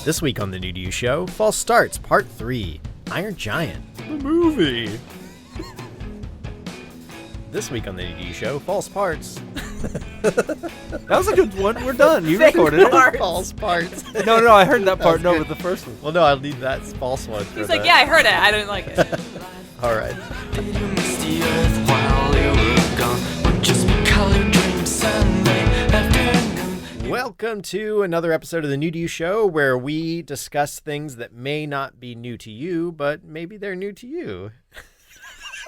This week on the New to You Show, False Starts, Part 3, Iron Giant, the movie. This week on the New to You Show, False Parts. That was a good one. We're done. You recorded it. False Parts. No, I heard that part. No, but the first one. Well, no, I'll need that false one. He's like, yeah, I heard it. I didn't like it. All right. Welcome to another episode of the New to You Show, where we discuss things that may not be new to you, but maybe they're new to you.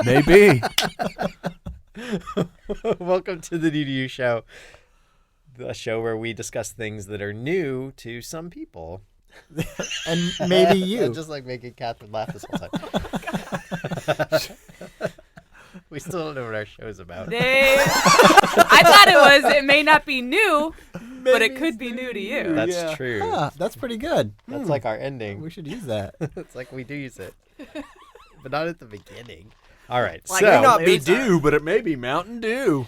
Maybe. Welcome to the New to You Show, the show where we discuss things that are new to some people. And maybe you. Just like making Katherine laugh this whole time. We still don't know what our show's about. I thought it may not be new, but it could be new to you. That's true. Ah, that's pretty good. That's like our ending. We should use that. It's like we do use it, but not at the beginning. All right, Like It may so not be Dew, but it may be Mountain Dew.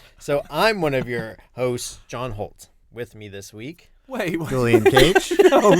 I'm one of your hosts, John Holt. With me this week, Wait. Julian Cage? No.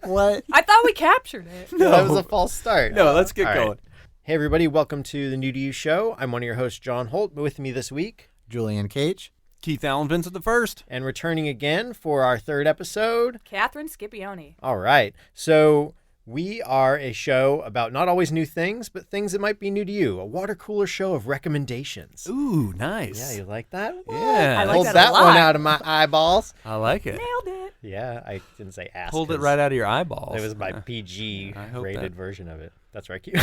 What? I thought we captured it. No. That was a false start. No, let's get All right. going. Hey everybody, welcome to the New to You Show. I'm one of your hosts, John Holt. With me this week, Julian Cage? Keith Allen Vincent the First. and returning again for our third episode. Katherine Scipione. All right, so we are a show about not always new things, but things that might be new to you. A water cooler show of recommendations. Ooh, nice. Yeah, you like that? Yeah. I like Pulled that a that lot. one out of my eyeballs. I like it. Nailed it. Yeah, I didn't say ass. Pulled it 'cause right out of your eyeballs. It was my Yeah. PG I hope rated that- version of it. That's right, cute.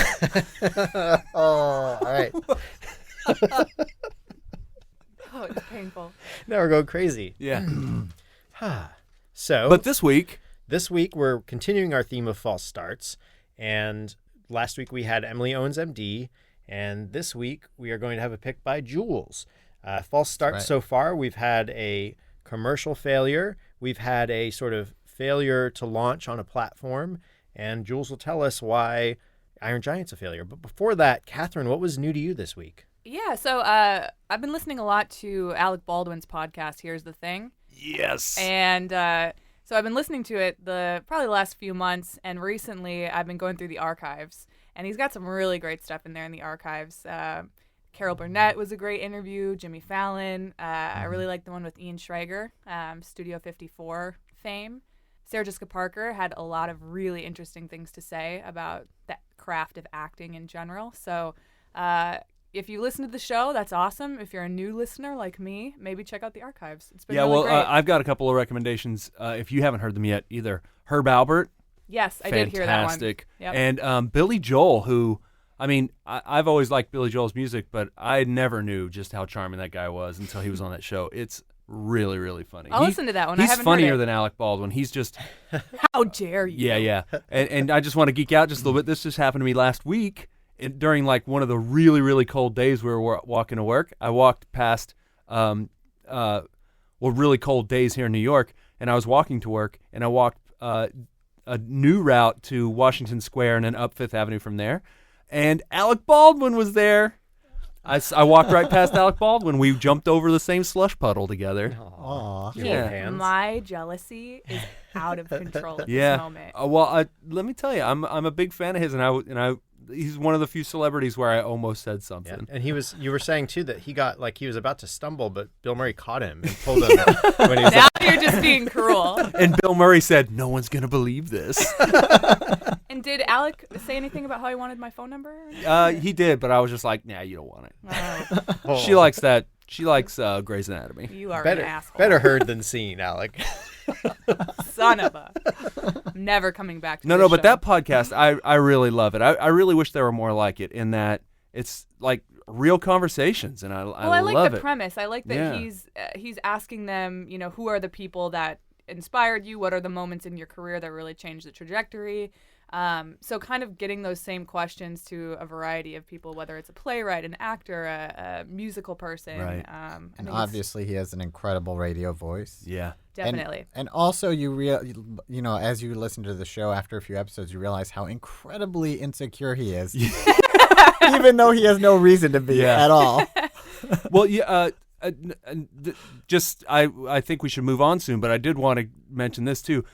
Oh, all right. Oh, it's painful. Now we're going crazy. Yeah. So, But this week, we're continuing our theme of false starts. And last week we had Emily Owens, MD. And this week we are going to have a pick by Jules. False starts right. so far, we've had a commercial failure. We've had a sort of failure to launch on a platform. And Jules will tell us why Iron Giant's a failure. But before that, Katherine, what was new to you this week? Yeah, so I've been listening a lot to Alec Baldwin's podcast, Here's the Thing. yes. And so I've been listening to it probably the last few months, and recently I've been going through the archives. And he's got some really great stuff in there in the archives. Carol Burnett was a great interview, Jimmy Fallon. I really like the one with Ian Schrager, Studio 54 fame. Sarah Jessica Parker had a lot of really interesting things to say about the craft of acting in general. So if you listen to the show, that's awesome. If you're a new listener like me, maybe check out the archives. It's been really great. I've got a couple of recommendations if you haven't heard them yet either. Herb Albert, Yes, I did hear that one. fantastic. Yep. And Billy Joel, who, I mean, I've always liked Billy Joel's music, but I never knew just how charming that guy was until he was on that show. It's really, really funny. I'll listen to that one. I He's haven't funnier heard it. than Alec Baldwin. He's just, How dare you? yeah. And I just want to geek out just a little bit. This just happened to me last week during like one of the really, really cold days we were walking to work. I walked past, really cold days here in New York, and I was walking to work, and I walked a new route to Washington Square and then up Fifth Avenue from there, and Alec Baldwin was there. I walked right past Alec Baldwin. We jumped over the same slush puddle together. Aw. You Yeah. hold hands. My jealousy is out of control at Yeah. this moment. Let me tell you, I'm a big fan of his, and he's one of the few celebrities where I almost said Yeah. something. And you were saying too that he was about to stumble, but Bill Murray caught him and pulled him when he was Now you're just being cruel. And Bill Murray said, "No one's gonna believe this." And did Alec say anything about how he wanted my phone number? He did, but I was just like, "Nah, you don't want it." Oh, Oh. She likes that. She likes Grey's Anatomy. you are better an asshole. better heard than seen, Alec. Son of a. I'm never coming back to No, this but show. that podcast, I really love it. I really wish there were more like it, in that it's like real conversations, and I like love the it. premise. I like that Yeah. he's asking them, who are the people that inspired you? What are the moments in your career that really changed the trajectory? So kind of getting those same questions to a variety of people, whether it's a playwright, an actor, a musical person. Right. I And think it's obviously he has an incredible radio voice. Yeah. definitely. And also as you listen to the show after a few episodes, you realize how incredibly insecure he is. Even though he has no reason to be at all. Well, yeah. I think we should move on soon, but I did want to mention this too.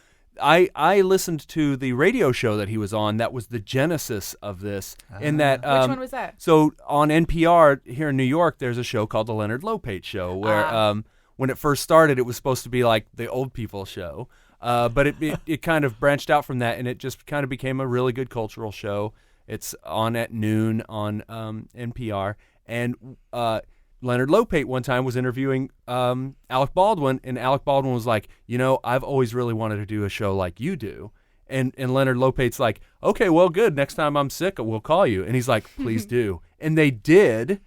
I listened to the radio show that he was on. That was the genesis of this. In that, Which one was that? So on NPR here in New York, there's a show called the Leonard Lopate Show, where when it first started, it was supposed to be like the old people show, but it kind of branched out from that, and it just kind of became a really good cultural show. It's on at noon on NPR, and Leonard Lopate one time was interviewing Alec Baldwin, and Alec Baldwin was like, I've always really wanted to do a show like you do. And Leonard Lopate's like, okay, well, good. Next time I'm sick, we'll call you. And he's like, please do. And they did.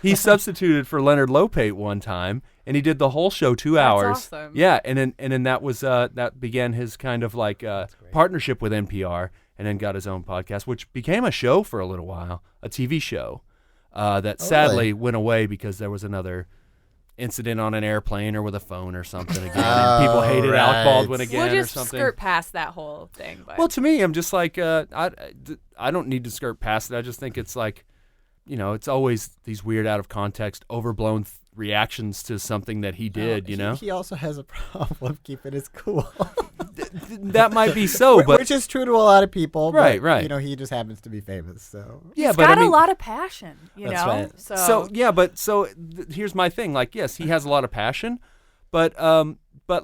He substituted for Leonard Lopate one time, and he did the whole show 2 hours. That's awesome. Yeah, and then that was that began his kind of like partnership with NPR, and then got his own podcast, which became a show for a little while, a TV show that sadly went away because there was another incident on an airplane or with a phone or something again, and people hated Alec Baldwin again We'll just or something. skirt past that whole thing. But. Well, to me, I'm just like, I don't need to skirt past it. I just think it's like, it's always these weird, out of context, overblown reactions to something that he did. He also has a problem keeping his cool. That might be so, but which is true to a lot of people. Right, but, right. He just happens to be famous. So yeah, He's but got I mean, a lot of passion. That's right. So yeah, but here's my thing. Like, yes, he has a lot of passion, but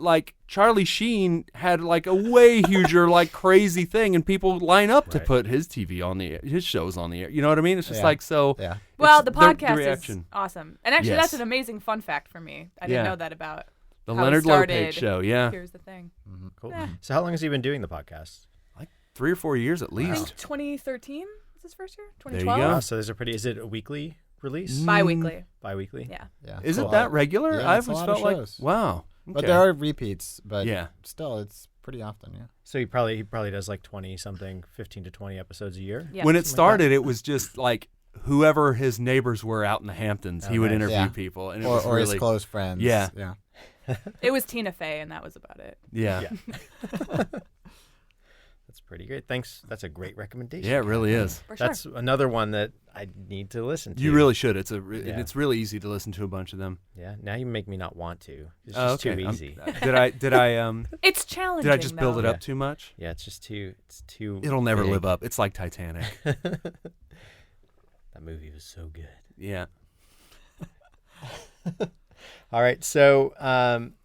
like Charlie Sheen had like a way huger, like crazy thing, and people line up to put his TV on the air, his shows on the air. You know what I mean? It's just like so. Yeah. Well, the the podcast reaction. is awesome, and actually, Yes. that's an amazing fun fact for me. I didn't Yeah. know that about The how it Leonard started. Lopate Show. Yeah, Here's the thing. Cool. Yeah. So how long has he been doing the podcast? like 3 or 4 years at I least. think 2013 was his first year. There you 2012. go. Oh, so there's is it a weekly release? Bi-weekly. Bi-weekly? Yeah. Yeah. Is Cool. it that regular? Yeah, I it's a always lot of felt like shows. wow. But Okay. there are repeats. But Yeah. still, it's pretty often. Yeah. So he probably does like 20 something, 15 to 20 episodes a year. Yeah. When it started, it was just like whoever his neighbors were out in the Hamptons, he would nice. interview Yeah. people, and it Or, was or really his close friends. Yeah. Yeah. It was Tina Fey, and that was about it. yeah. That's pretty great. Thanks. That's a great recommendation. Yeah, it really is. For sure. That's another one that I need to listen to. You really should. It's Yeah. it's really easy to listen to a bunch of them. Yeah. Now you make me not want to. It's Oh, just okay. too easy. Did I It's challenging. did I just build though. it up too much? Yeah, it's just too. It's too. It'll never big. live up. It's like Titanic. That movie was so good. Yeah. All right. So,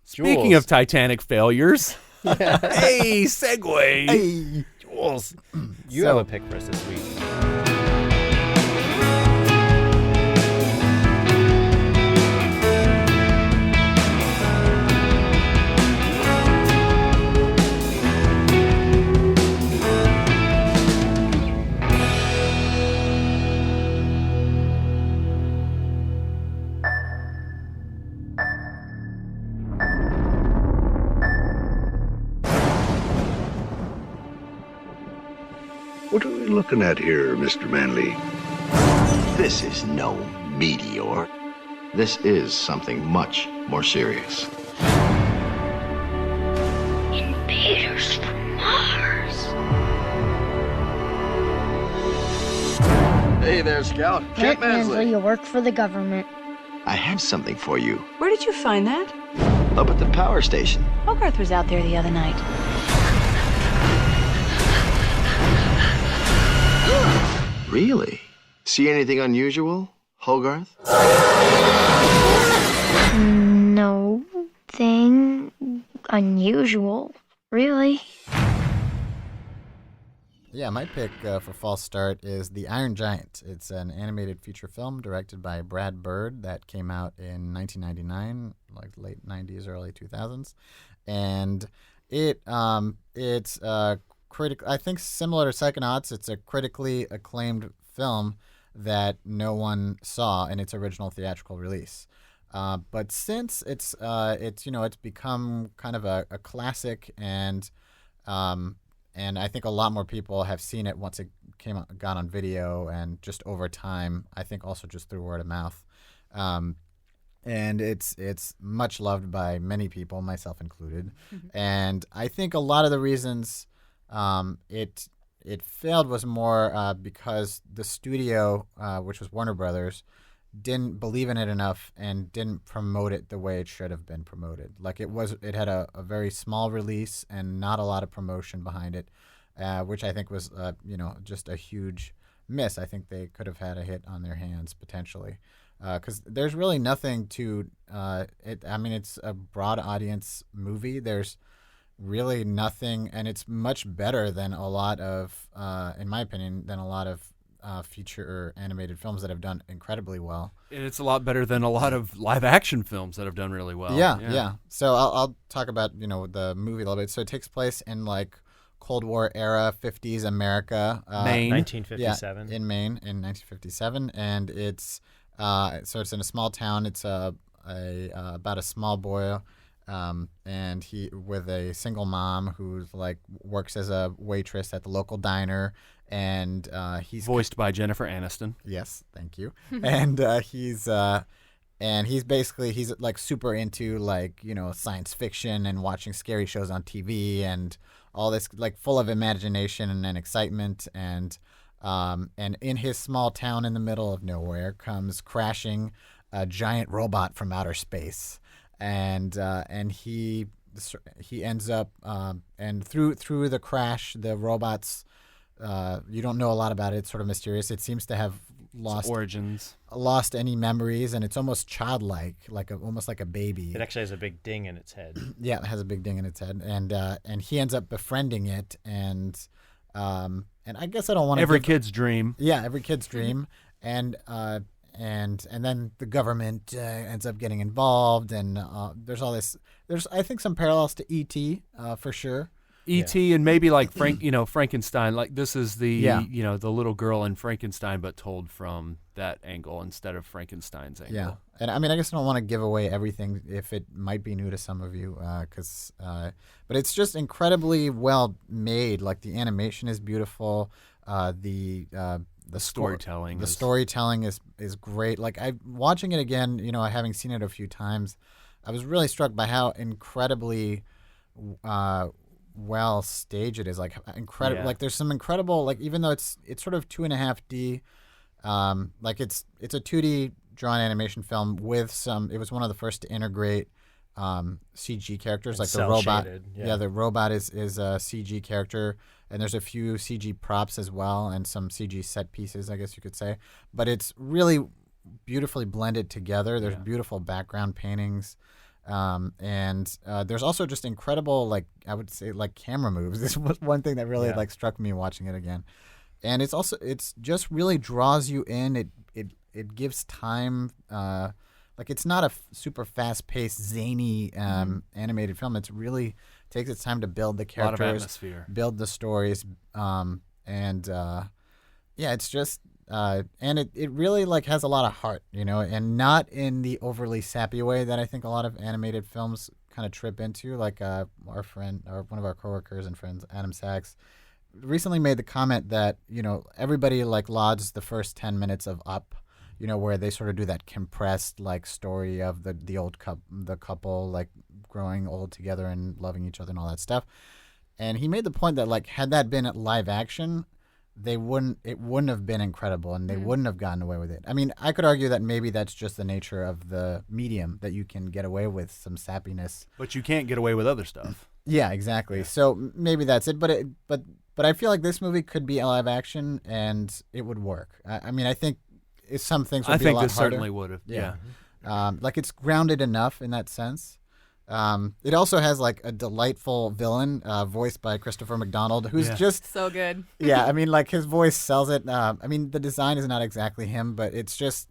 Speaking Jules, of Titanic failures, hey, segue. Hey. Jules, you So- have a pick for us this week. What are we looking at here, Mr. Manley? This is no meteor. This is something much more serious. Invaders from Mars. Hey there, Scout. Kent Mansley, you work for the government. I have something for you. Where did you find that? Up at the power station. Hogarth was out there the other night. Really? See anything unusual, Hogarth? No thing unusual, really. Yeah, my pick for False Start is The Iron Giant. It's an animated feature film directed by Brad Bird that came out in 1999, like late 90s, early 2000s. And it's I think similar to Psychonauts, it's a critically acclaimed film that no one saw in its original theatrical release. But since it's become kind of a classic, and I think a lot more people have seen it once it got on video, and just over time, I think also just through word of mouth. And it's much loved by many people, myself included. Mm-hmm. And I think a lot of the reasons it failed was more because the studio, which was Warner Brothers, didn't believe in it enough and didn't promote it the way it should have been promoted. Like it had a very small release and not a lot of promotion behind it, which I think was just a huge miss. I think they could have had a hit on their hands potentially, because there's really nothing to it. I mean, it's a broad audience movie. There's really nothing, and it's much better than a lot of, in my opinion, than a lot of feature or animated films that have done incredibly well. And it's a lot better than a lot of live action films that have done really well. Yeah. So I'll talk about the movie a little bit. So it takes place in like Cold War era 50s America, Maine, 1957. Yeah, in Maine in 1957, and it's in a small town. It's about a small boy, and he with a single mom who's like works as a waitress at the local diner, and he's voiced by Jennifer Aniston. Yes, thank you. And he's like super into like science fiction and watching scary shows on TV and all this, like full of imagination and excitement, and in his small town in the middle of nowhere comes crashing a giant robot from outer space, and he ends up and through the crash, the robot's you don't know a lot about it. It's sort of mysterious. It seems to have lost any memories, and it's almost childlike, almost like a baby. It actually has a big ding in its head. Yeah, it has a big ding in its head, and he ends up befriending it, and I guess I don't want to. Every kid's dream. Yeah, every kid's dream, and then the government ends up getting involved, and there's all this. There's I think some parallels to E.T. For sure. E.T. and maybe like Frankenstein. Like this is the the little girl in Frankenstein, but told from that angle instead of Frankenstein's angle. Yeah, and I mean, I guess I don't want to give away everything if it might be new to some of you, but it's just incredibly well made. Like the animation is beautiful. The storytelling. The storytelling is great. Like watching it again, having seen it a few times, I was really struck by how incredibly well staged it is. Like incredible. Yeah. Like there's some incredible. Like even though it's sort of 2.5D, like it's a 2D drawn animation film with some. It was one of the first to integrate CG characters, like the robot. Yeah, the robot is a CG character, and there's a few CG props as well, and some CG set pieces, I guess you could say. But it's really beautifully blended together. There's beautiful background paintings. And there's also just incredible, like I would say, like camera moves. This was one thing that really like struck me watching it again. And it's just really draws you in. It gives time. Like it's not a super fast-paced, zany animated film. It's really takes its time to build the characters, a lot of atmosphere, build the stories, it's just. And it really like has a lot of heart, and not in the overly sappy way that I think a lot of animated films kind of trip into. Like our friend, or one of our coworkers and friends, Adam Sachs, recently made the comment that everybody like lauds the first 10 minutes of Up, where they sort of do that compressed like story of the couple like growing old together and loving each other and all that stuff. And he made the point that like had that been live action, it wouldn't have been incredible, and they wouldn't have gotten away with it. I mean, I could argue that maybe that's just the nature of the medium, that you can get away with some sappiness, but you can't get away with other stuff. Yeah, exactly. Yeah. So maybe that's it. But I feel like this movie could be a live action, and it would work. I mean, I think some things would be a lot harder. I think this certainly would have. Yeah. Like it's grounded enough in that sense. It also has like a delightful villain voiced by Christopher McDonald, who's just so good. Yeah, I mean, like his voice sells it. I mean, the design is not exactly him, but it's just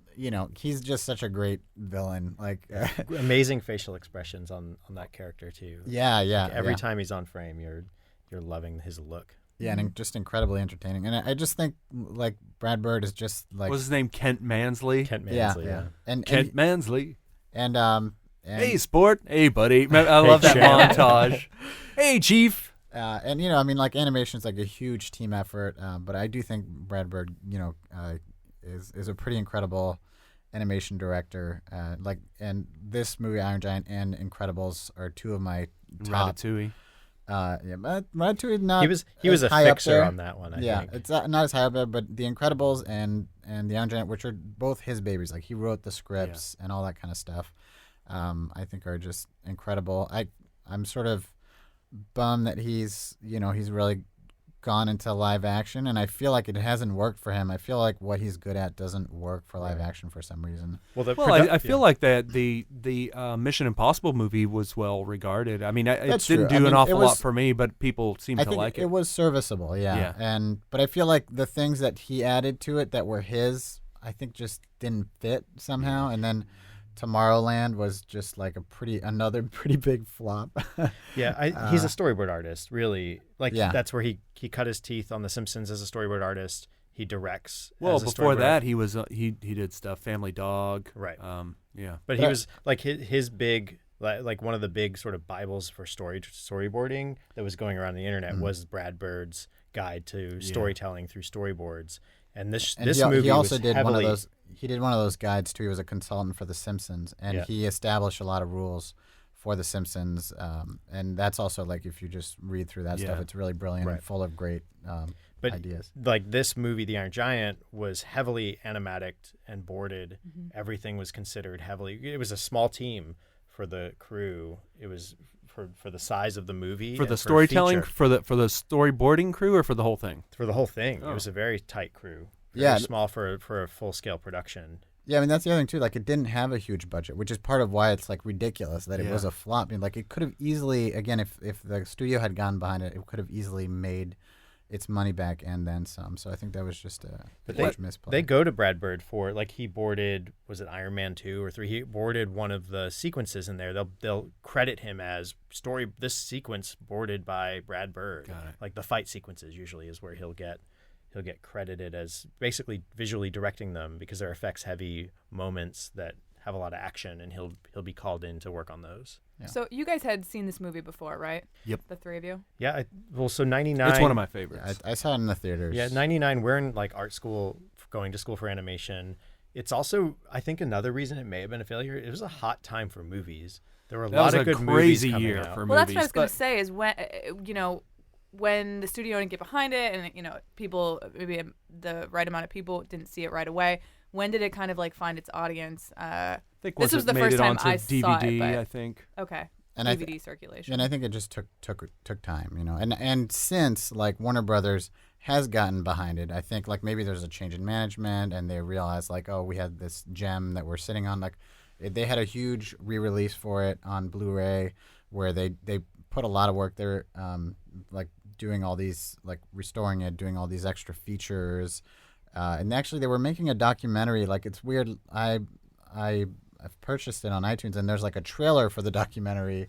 he's just such a great villain. Like amazing facial expressions on that character too. Yeah. Like every time he's on frame, you're loving his look. Yeah, and just incredibly entertaining. And I just think like Brad Bird is just like, what's his name? Kent Mansley. Yeah. And Kent Mansley. And hey, sport. Hey, buddy. I love that montage. Hey, chief. And I mean, like animation is like a huge team effort, but I do think Brad Bird, is a pretty incredible animation director. And this movie, Iron Giant, and Incredibles are two of my top. Ratatouille. Yeah, but Ratatouille not. He was a high up fixer there. on that one. I Yeah, think. it's not as high up there, but The Incredibles and The Iron Giant, which are both his babies, like he wrote the scripts and all that kind of stuff. I think are just incredible. I'm sort of bummed that he's really gone into live action, and I feel like it hasn't worked for him. I feel like what he's good at doesn't work for live action for some reason. Well, I feel like that the Mission Impossible movie was well regarded. I mean, it That's didn't true. do I an mean, awful it was- lot for me, but people seem I to think like it. it was serviceable, yeah. But I feel like the things that he added to it that were his, I think just didn't fit somehow. And then Tomorrowland was just like another pretty big flop. Yeah, he's a storyboard artist, really. Like Yeah. that's where he cut his teeth on The Simpsons as a storyboard artist. He directs. Well, as a before storyboard that, he was he did stuff, Family Dog. Right. Yeah. But he was like his big like one of the big sort of bibles for storyboarding that was going around the internet was Brad Bird's guide to storytelling through storyboards. And this movie he also was did heavily, one of those. He did one of those guides too. He was a consultant for The Simpsons, and he established a lot of rules for The Simpsons. And that's also like if you just read through that stuff, it's really brilliant and full of great ideas. Like this movie, The Iron Giant, was heavily animatic and boarded. Everything was considered heavily. It was a small team for the crew. It was for the size of the movie. For the and storytelling, feature. for the storyboarding crew, or for the whole thing? For the whole thing. It was a very tight crew. Yeah. Very small for a full scale production. Yeah, I mean that's the other thing too. Like it didn't have a huge budget, which is part of why it's like ridiculous that it was a flop. I mean, like it could have easily, again, if the studio had gone behind it, it could have easily made its money back and then some. So I think that was just a huge misplay. They go to Brad Bird for, like, he boarded, was it Iron Man 2 or 3? He boarded one of the sequences in there. They'll credit him as this sequence boarded by Brad Bird. Got it. Like the fight sequences usually is where he'll get credited as basically visually directing them because they're effects heavy moments that have a lot of action, and he'll be called in to work on those. Yeah. So you guys had seen this movie before, right? Yep. The three of you? Yeah, so 99. It's one of my favorites. I saw it in the theaters. Yeah, 99, we're in like art school, going to school for animation. It's also, I think, another reason it may have been a failure. It was a hot time for movies. There were a lot of good movies crazy coming year out. for Well, that's movies. what I was going but- to say is when the studio didn't get behind it and, people, maybe the right amount of people didn't see it right away, when did it kind of like find its audience? I think this once was it the made first it time onto I DVD, saw it, but- I think. Okay. And I DVD circulation. And I think it just took time, and since like Warner Brothers has gotten behind it, I think like maybe there's a change in management and they realized like, oh, we had this gem that we're sitting on. Like they had a huge re-release for it on Blu-ray where they put a lot of work there, like doing all these, like restoring it, doing all these extra features, and actually they were making a documentary. Like it's weird. I've purchased it on iTunes, and there's like a trailer for the documentary,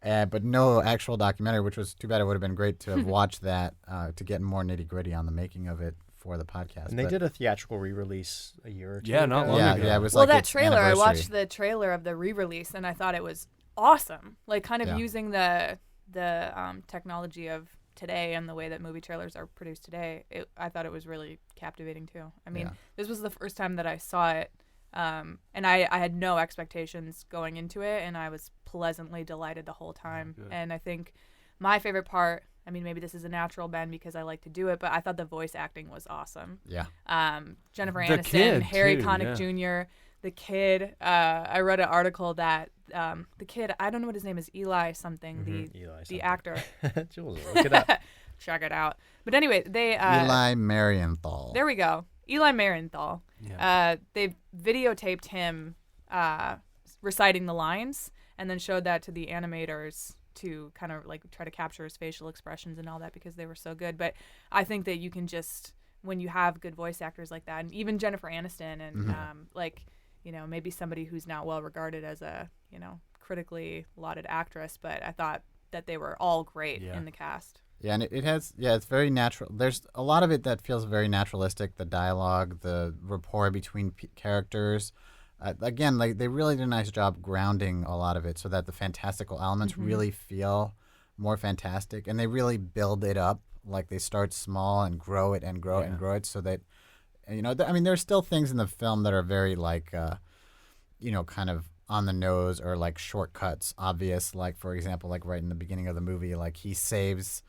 but no actual documentary, which was too bad. It would have been great to have watched that to get more nitty gritty on the making of it for the podcast. And they did a theatrical re-release a year or two Yeah, not ago. long yeah, ago. yeah, it was well, like that its trailer, I anniversary. watched the trailer of the re-release, and I thought it was awesome. Like kind of Yeah. using the technology of today and the way that movie trailers are produced today. I thought it was really captivating too. I mean, Yeah. this was the first time that I saw it. And I had no expectations going into it, and I was pleasantly delighted the whole time. Good. And I think my favorite part, I mean, maybe this is a natural bend because I like to do it, but I thought the voice acting was awesome. Yeah. Jennifer The Aniston, kid, Harry too, Connick Jr., the kid. I read an article that the kid, I don't know what his name is, Eli something, Eli the something. actor. Jules, look it up. Check it out. But anyway, they Eli Marienthal. there we go. Eli Marienthal. Yeah. They videotaped him reciting the lines and then showed that to the animators to kind of like try to capture his facial expressions and all that because they were so good. But I think that you can just, when you have good voice actors like that, and even Jennifer Aniston and maybe somebody who's not well regarded as a, critically lauded actress, but I thought that they were all great in the cast. Yeah, and it has, it's very natural. There's a lot of it that feels very naturalistic, the dialogue, the rapport between characters. Again, like they really did a nice job grounding a lot of it so that the fantastical elements really feel more fantastic, and they really build it up. Like they start small and grow it and grow it and grow it so that, I mean, there's still things in the film that are very like, kind of on the nose or like shortcuts obvious. Like for example, like right in the beginning of the movie, like he saves,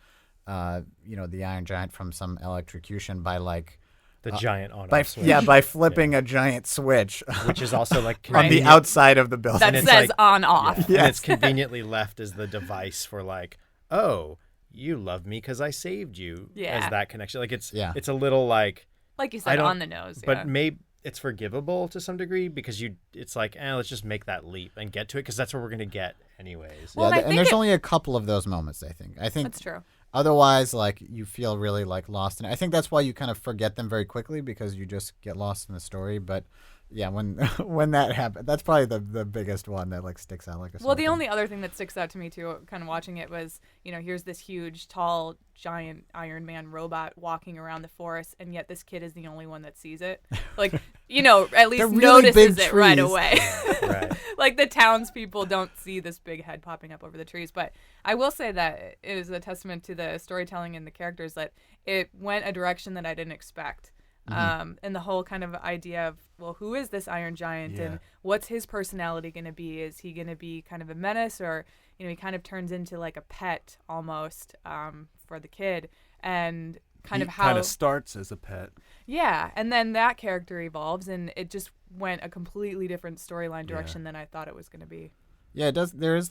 the Iron Giant from some electrocution by like The giant on by switch. by flipping a giant switch, which is also like on the convenient- outside of the building. That it's says like- on off. Yeah. And it's conveniently left as the device for like, oh, you love me because I saved you. Yeah. As that connection. Like it's Yeah. it's a little like, Like you I said, don't- on the nose. but yeah. maybe it's forgivable to some degree because it's like, let's just make that leap and get to it because that's what we're gonna get anyways. Well, and I and think there's it- only a couple of those moments. I think That's true. otherwise, like you feel really like lost, and I think that's why you kind of forget them very quickly because you just get lost in the story. But yeah, when when that happened, that's probably the biggest one that like sticks out like a sore Well, the thumb. only other thing that sticks out to me too, kind of watching it, was here's this huge, tall, giant Iron Man robot walking around the forest, and yet this kid is the only one that sees it. Like, at least They're really notices big it right trees. away. Right. Like the townspeople don't see this big head popping up over the trees. But I will say that it is a testament to the storytelling and the characters that it went a direction that I didn't expect. And the whole kind of idea of, well, who is this Iron Giant and what's his personality going to be? Is he going to be kind of a menace, or, he kind of turns into like a pet almost for the kid, and kind of how kind of starts as a pet. Yeah, and then that character evolves, and it just went a completely different storyline direction than I thought it was going to be. Yeah, it does. There is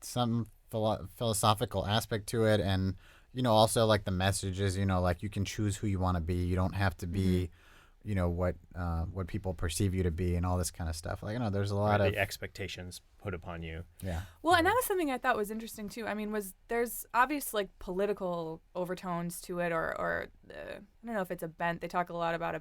some philosophical aspect to it, and also like the messages. Like you can choose who you want to be. You don't have to be, what people perceive you to be, and all this kind of stuff. Like there's a lot of the expectations put upon you. yeah. Well, and that was something I thought was interesting too. I mean, there's obvious like political overtones to it, or I don't know if it's a bent. They talk a lot about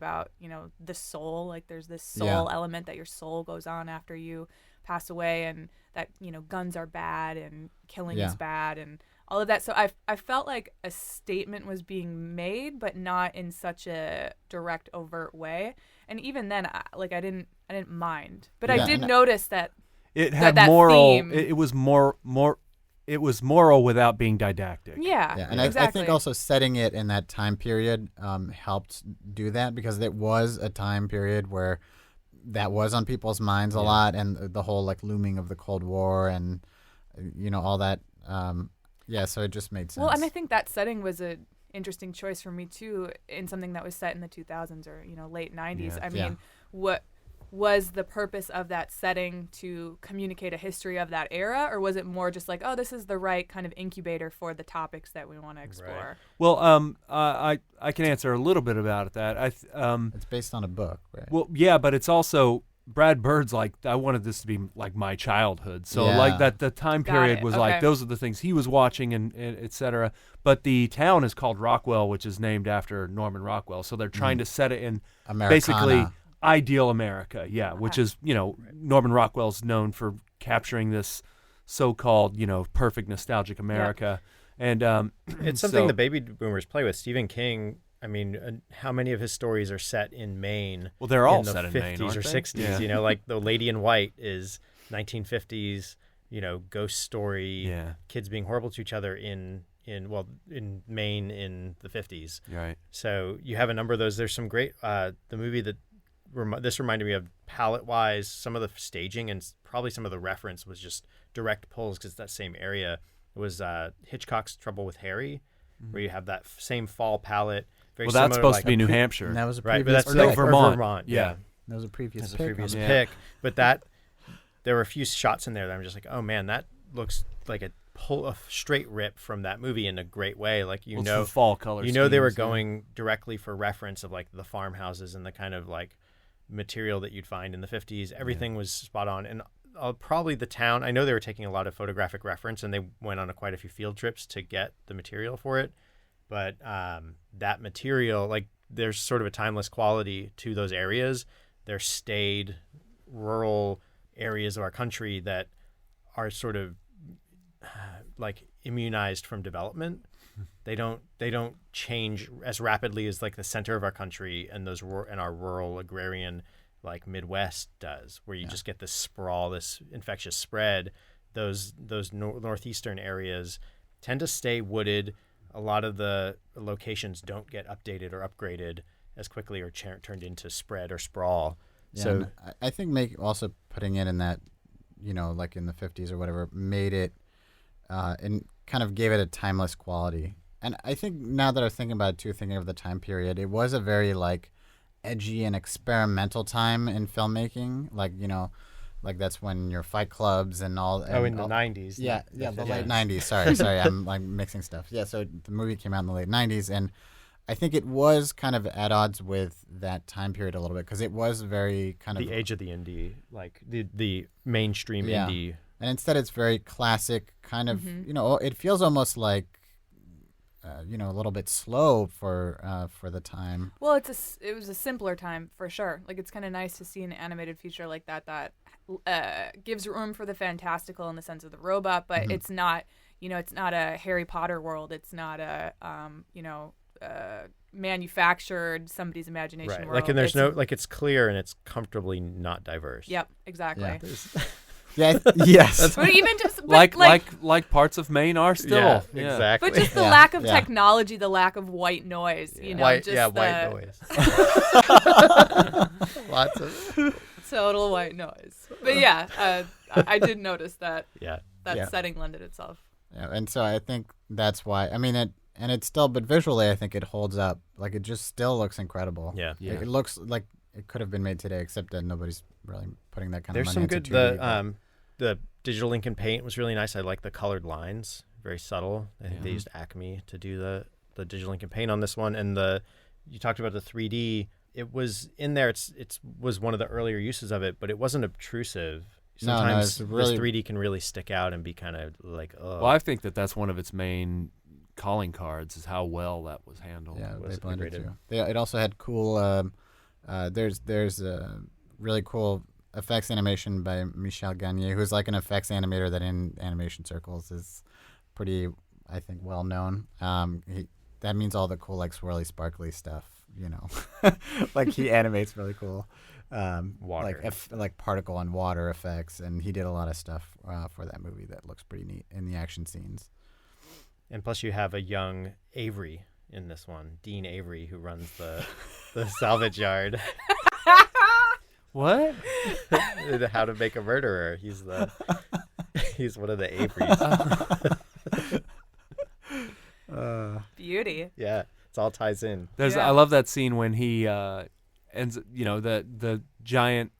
the soul. Like there's this soul element that your soul goes on after you pass away, and that guns are bad and killing is bad and all of that. So I felt like a statement was being made, but not in such a direct, overt way. And even then, I didn't mind, but I did notice that it had that moral. theme. It was more. It was moral without being didactic. Yeah, And exactly. I think also setting it in that time period helped do that, because it was a time period where that was on people's minds a lot, and the whole like looming of the Cold War and all that. So it just made sense. Well, and I think that setting was an interesting choice for me too, in something that was set in the 2000s or late 90s. Yeah. I mean, what was the purpose of that setting, to communicate a history of that era, or was it more just like, oh, this is the right kind of incubator for the topics that we want to explore? Well, I can answer a little bit about that. It's based on a book, right? Well, yeah, but it's also Brad Bird's like, I wanted this to be like my childhood. So like that the time Got period it, was okay. like, those are the things he was watching and et cetera. But the town is called Rockwell, which is named after Norman Rockwell. So they're trying to set it in basically Americana. ideal America. Yeah. Which is, Norman Rockwell's known for capturing this so-called, perfect nostalgic America. And It's something the baby boomers play with. Stephen King, I mean, how many of his stories are set in Maine? Well, they're all in the set in 50s Maine, aren't or they? 60s. Yeah. Like The Lady in White is 1950s, ghost story, Yeah. kids being horrible to each other in Maine in the 50s. Right. So you have a number of those. There's some great, the movie that this reminded me of palette-wise, some of the staging and probably some of the reference was just direct pulls because it's that same area. It was Hitchcock's Trouble with Harry, where you have that same fall palette. Very Well, that's similar supposed to be New Hampshire. And that was a right, but previous that's Or pick. Vermont. Yeah. That was a previous As a pick. previous Yeah. pick. But there were a few shots in there that I'm just like, oh man, that looks like a straight rip from that movie in a great way. Like Well, it's the fall color they were schemes, yeah. going directly for reference of like the farmhouses and the kind of like material that you'd find in the 50s. Everything was spot on. And probably the town, I know they were taking a lot of photographic reference, and they went on quite a few field trips to get the material for it. But that material, like there's sort of a timeless quality to those areas. They're staid, rural areas of our country that are sort of like immunized from development. They don't change as rapidly as like the center of our country and our rural agrarian like Midwest does, where you just get this sprawl, this infectious spread. Those northeastern areas tend to stay wooded. A lot of the locations don't get updated or upgraded as quickly or turned into spread or sprawl. Yeah, So and I think also putting it in that, like in the 50s or whatever, made it and kind of gave it a timeless quality. And I think now that I'm thinking about it too, thinking of the time period, it was a very like edgy and experimental time in filmmaking. Like that's when your Fight Clubs and all. And in the 90s. Yeah, the late 90s. Sorry, I'm like mixing stuff. Yeah, so the movie came out in the late 90s, and I think it was kind of at odds with that time period a little bit because it was very kind of the age of the indie, like the mainstream indie. And instead, it's very classic, kind of. It feels almost like. A little bit slow for the time. Well, it was a simpler time for sure. Like it's kind of nice to see an animated feature like that gives room for the fantastical in the sense of the robot, but it's not it's not a Harry Potter world. It's not a manufactured somebody's imagination world. Like and there's it's clear and it's comfortably not diverse. Yep, exactly. Yeah. Yeah. Yes. But even just like parts of Maine are still. Yeah, exactly. But just the lack of technology, the lack of white noise. White noise. Lots of total white noise. But yeah, I did notice that. That setting lended itself. Yeah, and so I think that's why. I mean, it's still, but visually, I think it holds up. Like it just still looks incredible. Yeah. It looks like it could have been made today, except that nobody's really putting that kind There's of some money good. into 2D, The digital ink and paint was really nice. I like the colored lines, very subtle. I think they used Acme to do the digital ink and paint on this one. And you talked about the 3D. It was in there. It was one of the earlier uses of it, but it wasn't obtrusive. Sometimes it's really, this 3D can really stick out and be kind of like, oh. Well, I think that's one of its main calling cards is how well that was handled. Yeah, they blended too. It also had cool. There's a really cool effects animation by Michel Gagn&eacute, who's like an effects animator that in animation circles is pretty, I think, well known. That means all the cool like swirly, sparkly stuff. Like he animates really cool. Water. like particle and water effects, and he did a lot of stuff for that movie that looks pretty neat in the action scenes. And plus, you have a young Avery in this one, Dean Avery, who runs the salvage yard. What? How to Make a Murderer. He's one of the Averys. Beauty. Yeah, it all ties in. I love that scene when he ends. The giant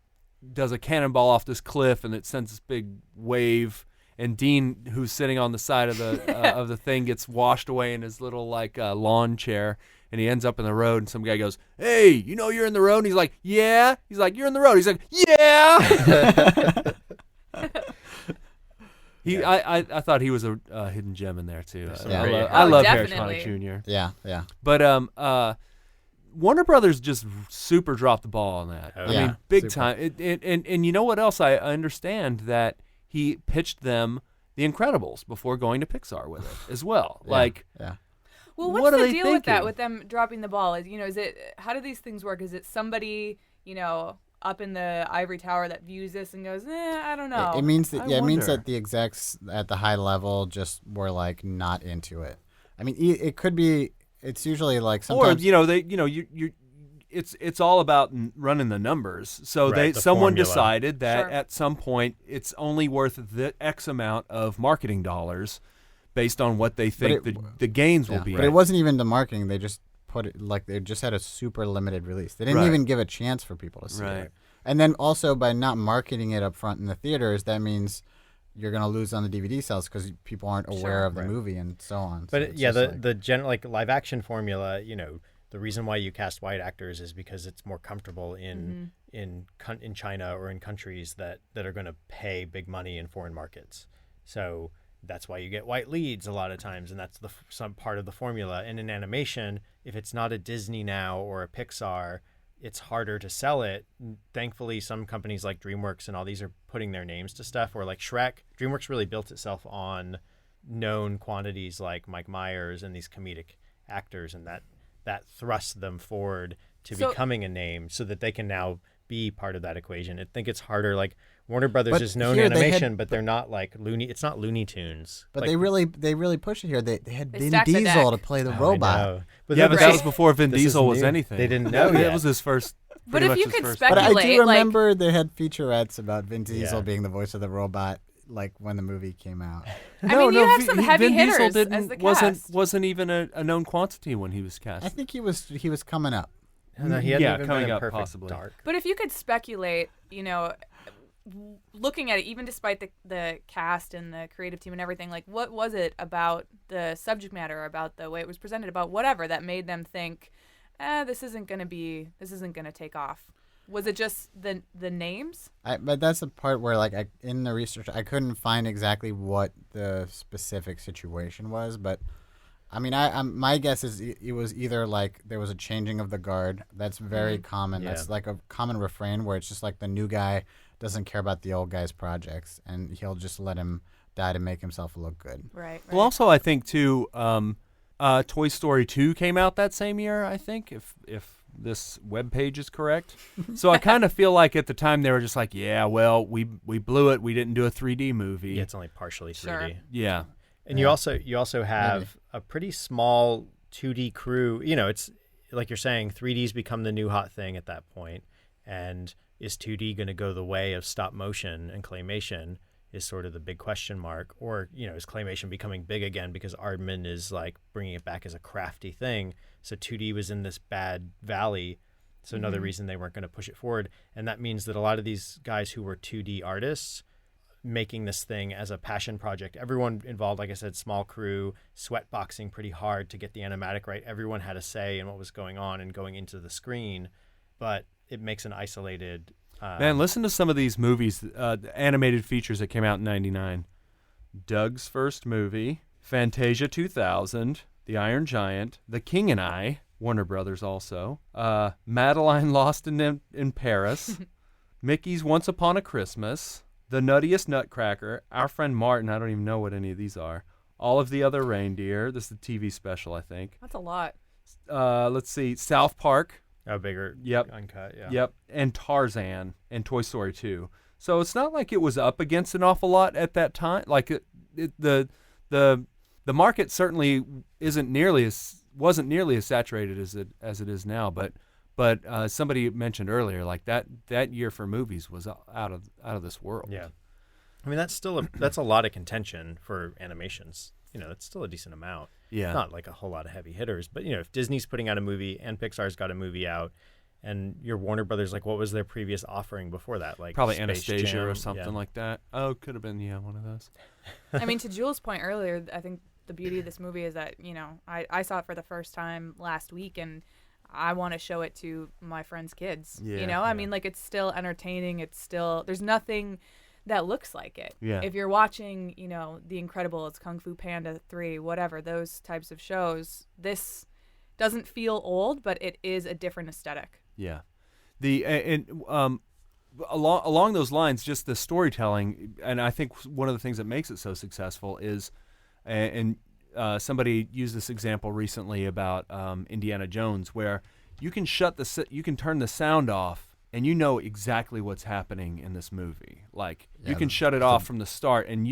does a cannonball off this cliff and it sends this big wave. And Dean, who's sitting on the side of the of the thing, gets washed away in his little lawn chair, and he ends up in the road. And some guy goes, "Hey, you're in the road." And he's like, "Yeah." He's like, "You're in the road." He's like, "Yeah." I thought he was a hidden gem in there too. I love Harry Connick Jr. Yeah. But Warner Brothers just super dropped the ball on that. I mean, big time. And you know what else? I understand that he pitched them The Incredibles before going to Pixar with it as well. Yeah. Well, what's the deal with that? With them dropping the ball? Is it? How do these things work? Is it somebody up in the ivory tower that views this and goes, I don't know. It means that it means that the execs at the high level just were like not into it. I mean, it could be. It's usually like sometimes. Or it's all about running the numbers. So someone decided that at some point it's only worth the X amount of marketing dollars based on what they think the gains will be. But it wasn't even the marketing. They just put it like they just had a super limited release. They didn't even give a chance for people to see it. And then also by not marketing it up front in the theaters, that means you're going to lose on the DVD sales because people aren't aware of the movie and so on. But the general live action formula, the reason why you cast white actors is because it's more comfortable in China or in countries that are going to pay big money in foreign markets. So that's why you get white leads a lot of times, and that's some part of the formula. And in animation, if it's not a Disney now or a Pixar, it's harder to sell it. Thankfully, some companies like DreamWorks and all these are putting their names to stuff. Or like Shrek, DreamWorks really built itself on known quantities like Mike Myers and these comedic actors, and that thrusts them forward to becoming a name so that they can now be part of that equation. I think it's harder. Like Warner Brothers is known animation, but they're not like it's not Looney Tunes. But they really push it here. They had Vin Diesel to play the robot. But that was before Vin Diesel was anything. They didn't know that yet. was his first But pretty if much you his could first- speculate, But I do like- remember they had featurettes about Vin Diesel Yeah. being the voice of the robot, like when the movie came out. I mean, you have some heavy Vin Diesel hitters didn't, as the cast. wasn't even a known quantity when he was cast. I think he was coming up. No, he hadn't Yeah, even coming been in up, Perfect possibly. Dark. But if you could speculate, looking at it, even despite the cast and the creative team and everything, like what was it about the subject matter, about the way it was presented, about whatever that made them think, this isn't gonna take off? Was it just the names? But that's the part where, like, in the research, I couldn't find exactly what the specific situation was. But I mean, my guess is it was either like there was a changing of the guard. That's very common. Yeah. That's like a common refrain where it's just like the new guy doesn't care about the old guy's projects, and he'll just let him die to make himself look good. Right. Well, also I think too, Toy Story 2 came out that same year. I think if this webpage is correct. So I kind of feel like at the time they were just like, yeah, well, we blew it. We didn't do a 3D movie. Yeah, it's only partially 3D. Sure. Yeah. And you also have a pretty small 2D crew. It's like you're saying, 3D's become the new hot thing at that point. And is 2D going to go the way of stop motion and claymation is sort of the big question mark. Or, is claymation becoming big again because Aardman is like bringing it back as a crafty thing. So 2D was in this bad valley. So another reason they weren't going to push it forward. And that means that a lot of these guys who were 2D artists making this thing as a passion project, everyone involved, like I said, small crew, sweatboxing pretty hard to get the animatic right. Everyone had a say in what was going on and going into the screen, but it makes an isolated... Man, listen to some of these movies, the animated features that came out in 99. Doug's first movie, Fantasia 2000, The Iron Giant, The King and I, Warner Brothers also, Madeline Lost in Paris, Mickey's Once Upon a Christmas, The Nuttiest Nutcracker, Our Friend Martin, I don't even know what any of these are, All of the Other Reindeer, this is the TV special, I think. That's a lot. Let's see, South Park. A bigger, Yep. uncut, yeah. Yep, and Tarzan and Toy Story 2. So it's not like it was up against an awful lot at that time. Like the market certainly wasn't nearly as saturated as it is now. But somebody mentioned earlier, like that year for movies was out of this world. Yeah, I mean that's a lot of contention for animations. It's still a decent amount. Yeah. Not like a whole lot of heavy hitters, but if Disney's putting out a movie and Pixar's got a movie out, and your Warner Brothers, like what was their previous offering before that? Like Probably Space Anastasia Jam? or something like that. Oh, could have been one of those. I mean, to Jules' point earlier, I think the beauty of this movie is that, I saw it for the first time last week, and I want to show it to my friends' kids. Yeah, I mean, like, it's still entertaining. There's nothing that looks like it. Yeah. If you're watching, The Incredibles, Kung Fu Panda 3, whatever, those types of shows, this doesn't feel old, but it is a different aesthetic. Yeah. Along those lines, just the storytelling, and I think one of the things that makes it so successful is, and somebody used this example recently about Indiana Jones, where you can turn the sound off, and you know exactly what's happening in this movie. Like you can shut it off from the start, and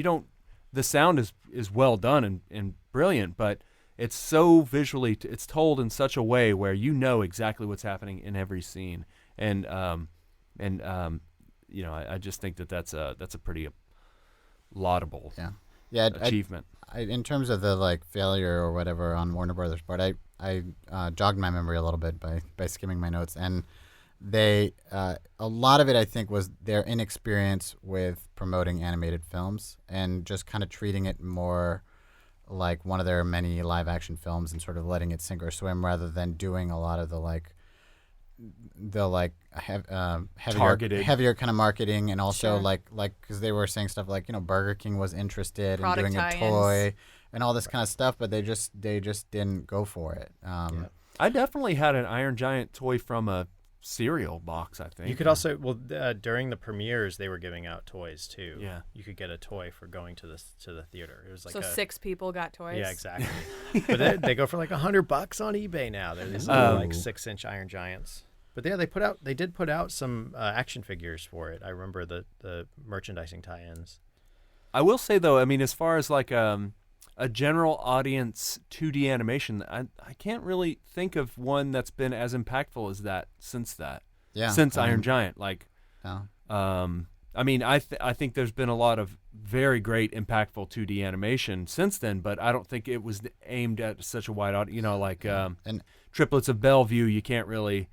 the sound is well done and brilliant, but it's so visually, it's told in such a way where you know exactly what's happening in every scene, and I just think that's a pretty laudable achievement. In terms of the failure or whatever on Warner Brothers' part, I jogged my memory a little bit by skimming my notes, and they a lot of it I think was their inexperience with promoting animated films and just kind of treating it more like one of their many live action films and sort of letting it sink or swim rather than doing a lot of heavier kind of marketing, and also because they were saying stuff like Burger King was interested in doing a toy and all this kind of stuff, but they just didn't go for it. I definitely had an Iron Giant toy from a cereal box, I think. You could also during the premieres they were giving out toys too. Yeah, you could get a toy for going to the theater. It was like 6 people got toys. Yeah, exactly. But they go for like $100 on eBay now. They're these little 6-inch Iron Giants. But yeah, they did put out some action figures for it. I remember the merchandising tie-ins. I will say though, I mean, as far as like a general audience 2D animation, I can't really think of one that's been as impactful as that since that. since Iron Giant. Like, Yeah. I mean, I think there's been a lot of very great, impactful 2D animation since then, but I don't think it was aimed at such a wide audience. You know, like And Triplets of Belleville, you can't really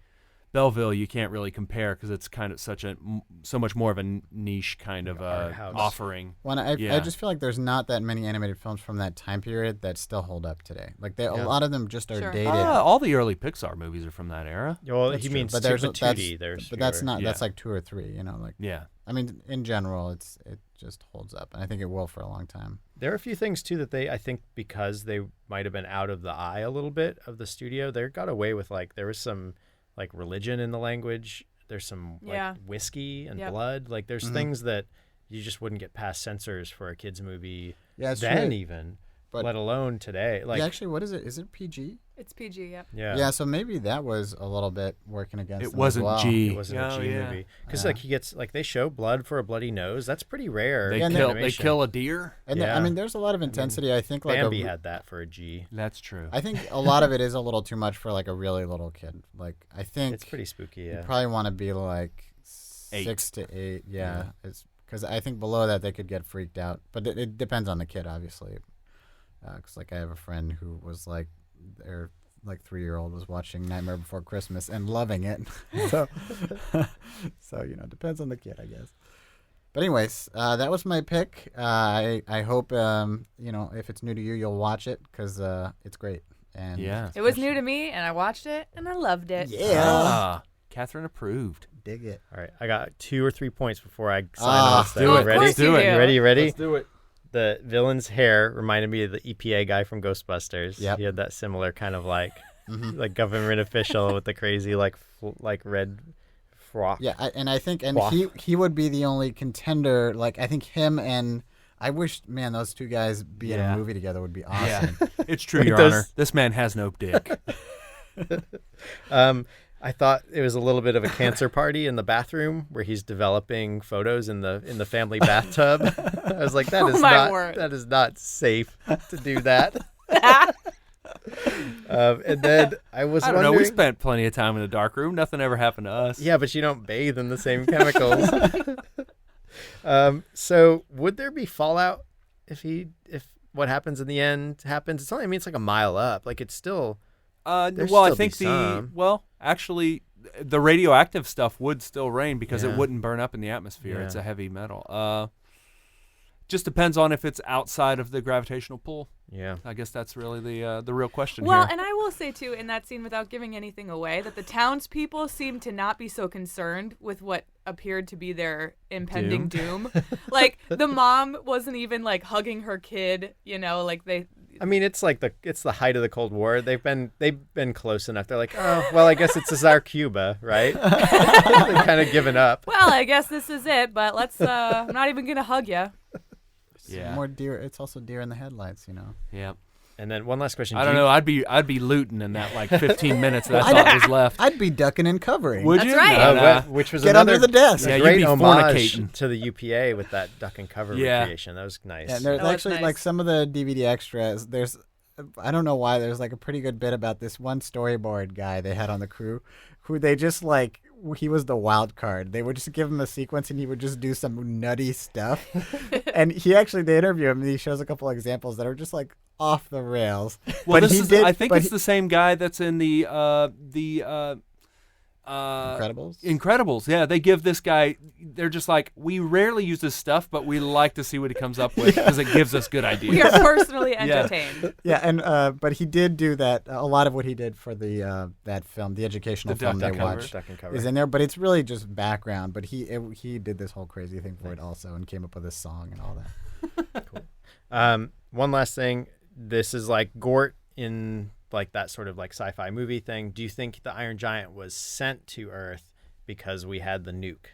compare because it's kind of so much more of a niche kind of offering. Well, I just feel like there's not that many animated films from that time period that still hold up today. Like a lot of them just are dated. All the early Pixar movies are from that era. Well, That's he true. means but there's there's 2D. There's but that's fewer. not. That's like 2 or 3. You know, like I mean, in general, it just holds up, and I think it will for a long time. There are a few things too that I think because they might have been out of the eye a little bit of the studio, they got away with there was some like religion in the language. There's some like whiskey and blood. Like there's things that you just wouldn't get past censors for a kids movie. Yeah, it's then true. Even, let alone today. Like actually, what is it? Is it PG? It's PG, yep. Yeah, so maybe that was a little bit working against it them wasn't as well. G. It wasn't a G movie. Because like he gets they show blood for a bloody nose. That's pretty rare. They kill a deer. And I mean, there's a lot of intensity. I think like Bambi had that for a G. That's true. I think a lot of it is a little too much for like a really little kid. Like I think it's pretty spooky. Yeah, you probably want to be like 8. 6 to 8. Yeah, it's because I think below that they could get freaked out. But it depends on the kid, obviously. Because like I have a friend who was like their 3-year-old was watching Nightmare Before Christmas and loving it. so it depends on the kid, I guess. But anyways, that was my pick. I hope if it's new to you, you'll watch it because it's great. And it was new to me, and I watched it, and I loved it. Yeah, Catherine approved. Dig it. All right, I got 2 or 3 points before I sign off. Do it. Ready? Let's do it. You ready? Let's do it. The villain's hair reminded me of the EPA guy from Ghostbusters. Yep. He had that similar kind of like government official with the crazy like red frock. Yeah, I think he would be the only contender. Like I think him and I wish, man, those two guys be in a movie together would be awesome. Yeah. It's true, Your Honor. This man has no dick. I thought it was a little bit of a cancer party in the bathroom where he's developing photos in the family bathtub. I was like, that is not safe to do that. And then I was I don't know. We spent plenty of time in a dark room. Nothing ever happened to us. Yeah, but you don't bathe in the same chemicals. So would there be fallout if what happens in the end happens? It's only, it's like a mile up. Like it's still. I think actually, the radioactive stuff would still rain because it wouldn't burn up in the atmosphere. Yeah. It's a heavy metal. Just depends on if it's outside of the gravitational pull. Yeah, I guess that's really the real question Well, here. and I will say too, in that scene, without giving anything away, that the townspeople seemed to not be so concerned with what appeared to be their impending doom. Like the mom wasn't even like hugging her kid. Like they. I mean, it's the height of the Cold War. They've been close enough. They're like, oh, well, I guess it's a Tsar Cuba, right? They've kind of given up. Well, I guess this is it, but let's. I'm not even gonna hug you. Yeah. More deer. It's also deer in the headlights, Yeah. And then one last question. I don't know. I'd be looting in that 15 minutes that I thought was left. I'd be ducking and covering. Would That's you? right. Which was Get another under the desk. Yeah, great you'd be homage fornicating. to the UPA with that duck and cover recreation. That was nice. Yeah, and there's That was actually nice. like some of the DVD extras. I don't know why, there's like a pretty good bit about this one storyboard guy they had on the crew who they just like, he was the wild card. They would just give him a sequence and he would just do some nutty stuff. And they interview him and he shows a couple examples that are just like off the rails. Well, but I think it's the same guy that's in the Incredibles? Incredibles, yeah. They give this guy, they're just like, we rarely use this stuff, but we like to see what he comes up with because it gives us good ideas. We are personally entertained. Yeah, and but he did do that. A lot of what he did for the that film, the educational film they watched, Duck and cover. is in there. But it's really just background. But he did this whole crazy thing for it also, and came up with this song and all that. Cool. One last thing. This is like Gort in like that sort of like sci-fi movie thing. Do you think the Iron Giant was sent to Earth because we had the nuke?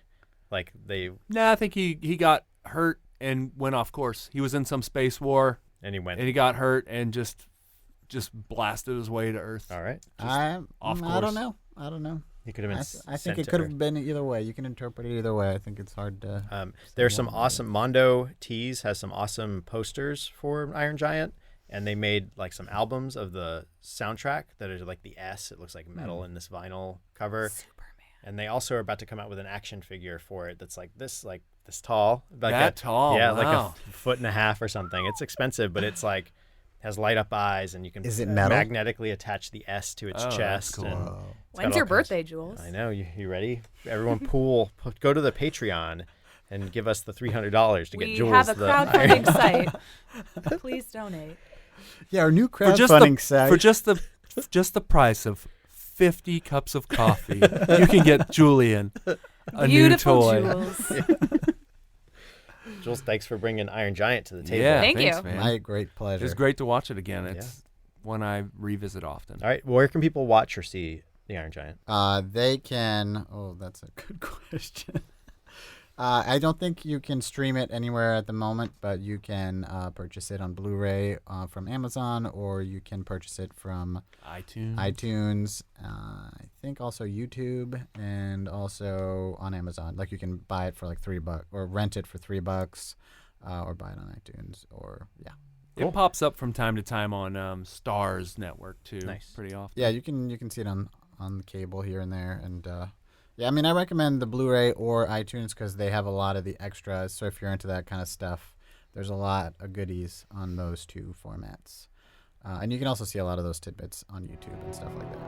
Like they? No, I think he got hurt and went off course. He was in some space war And he went. and he got hurt and just blasted his way to Earth. All right. I off don't course. know. He could have been. I think sent it to could Earth. have been either way. You can interpret it either way. I think it's hard to. There's some awesome Mondo Tees has some awesome posters for Iron Giant, and they made like some albums of the soundtrack that is like the S. It looks like metal in this vinyl cover. And they also are about to come out with an action figure for it that's like this tall. Like That tall, Yeah, like wow. a foot and a half or something. It's expensive, but it's like has light up eyes, and you can Is it metal? magnetically attach the S to its Oh, that's chest. cool. And Whoa. it's got When's all your kinds- birthday, Jules? I know. You ready? Everyone go to the Patreon and give us the $300 to get We Jules have a the crowdfunding site. Please donate. Yeah, our new For crowdfunding site. for just the price of 50 cups of coffee, you can get Julian a Beautiful new toy. Jules. Jules, thanks for bringing Iron Giant to the table. Yeah, Thank thanks, you. man. My great pleasure. It's great to watch it again. It's one I revisit often. All right. Where can people watch or see the Iron Giant? They can. Oh, that's a good question. I don't think you can stream it anywhere at the moment, but you can purchase it on Blu-ray from Amazon, or you can purchase it from iTunes. I think also YouTube, and also on Amazon. Like you can buy it for like $3 or rent it for $3, or buy it on iTunes, or yeah. It pops up from time to time on Starz Network too. Nice. Pretty often. Yeah, you can see it on the cable here and there, and yeah, I mean, I recommend the Blu-ray or iTunes because they have a lot of the extras. So if you're into that kind of stuff, there's a lot of goodies on those two formats, and you can also see a lot of those tidbits on YouTube and stuff like that.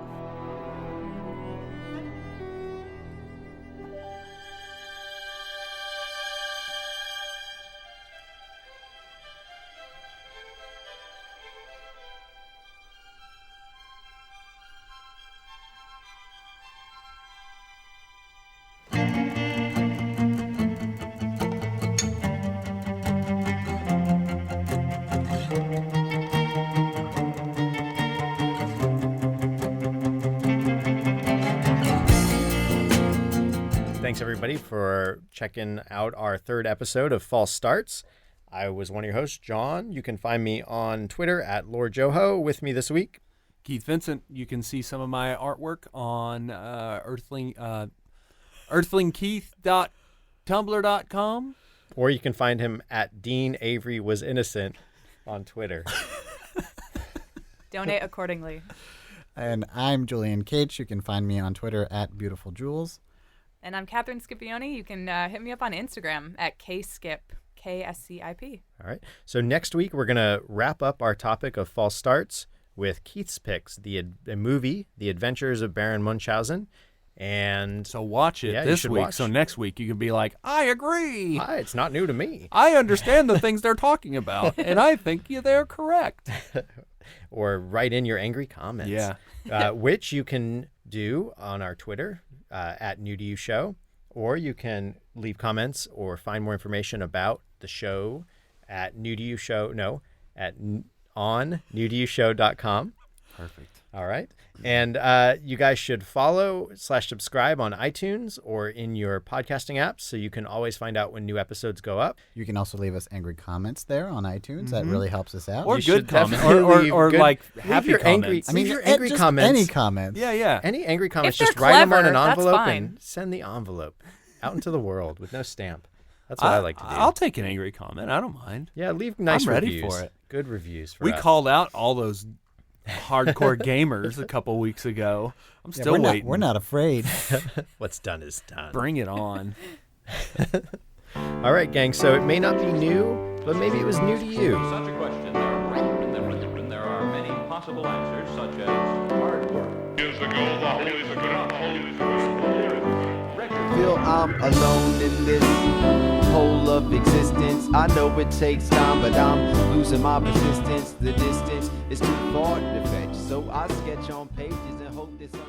Thanks, everybody, for checking out our third episode of False Starts. I was one of your hosts, John. You can find me on Twitter at Lord Joho. With me this week, Keith Vincent. You can see some of my artwork on earthlingkeith.tumblr.com. or you can find him at Dean Avery Was Innocent on Twitter. Donate accordingly. And I'm Julian Cage. You can find me on Twitter at BeautifulJules. And I'm Katherine Scipione. You can hit me up on Instagram at KSCIP, KSCIP. All right. So next week, we're going to wrap up our topic of false starts with Keith's picks, the movie, The Adventures of Baron Munchausen. And So watch it Yeah, you this should week. watch. So next week you can be like, I agree. it's not new to me. I understand the things they're talking about, and I think they're correct. Or write in your angry comments. Yeah. Which you can do on our Twitter at New to You Show, or you can leave comments or find more information about the show at New to You Show. No, on newtoyoushow.com. Perfect. All right. And you guys should follow/subscribe on iTunes or in your podcasting apps so you can always find out when new episodes go up. You can also leave us angry comments there on iTunes. That really helps us out. Or You good should comments. definitely Or leave like leave happy your comments. angry- I mean, leave your angry just comments. any comments. Yeah. Any angry comments, they're just write them on clever, an that's envelope fine. and send the envelope out into the world with no stamp. That's what I like to do. I'll take an angry comment. I don't mind. Yeah, leave nice I'm ready reviews. for it. Good reviews for We us. called out all those hardcore gamers a couple weeks ago. I'm Yeah, still waiting. We're not afraid. What's done is done. Bring it on. All right, gang. So it may not be new, but maybe it was new to you. Such a question, there are many possible answers, such as hard work. Feel I'm alone in this whole of existence. I know it takes time, but I'm losing my persistence. The distance is too far to fetch, so I sketch on pages and hope that some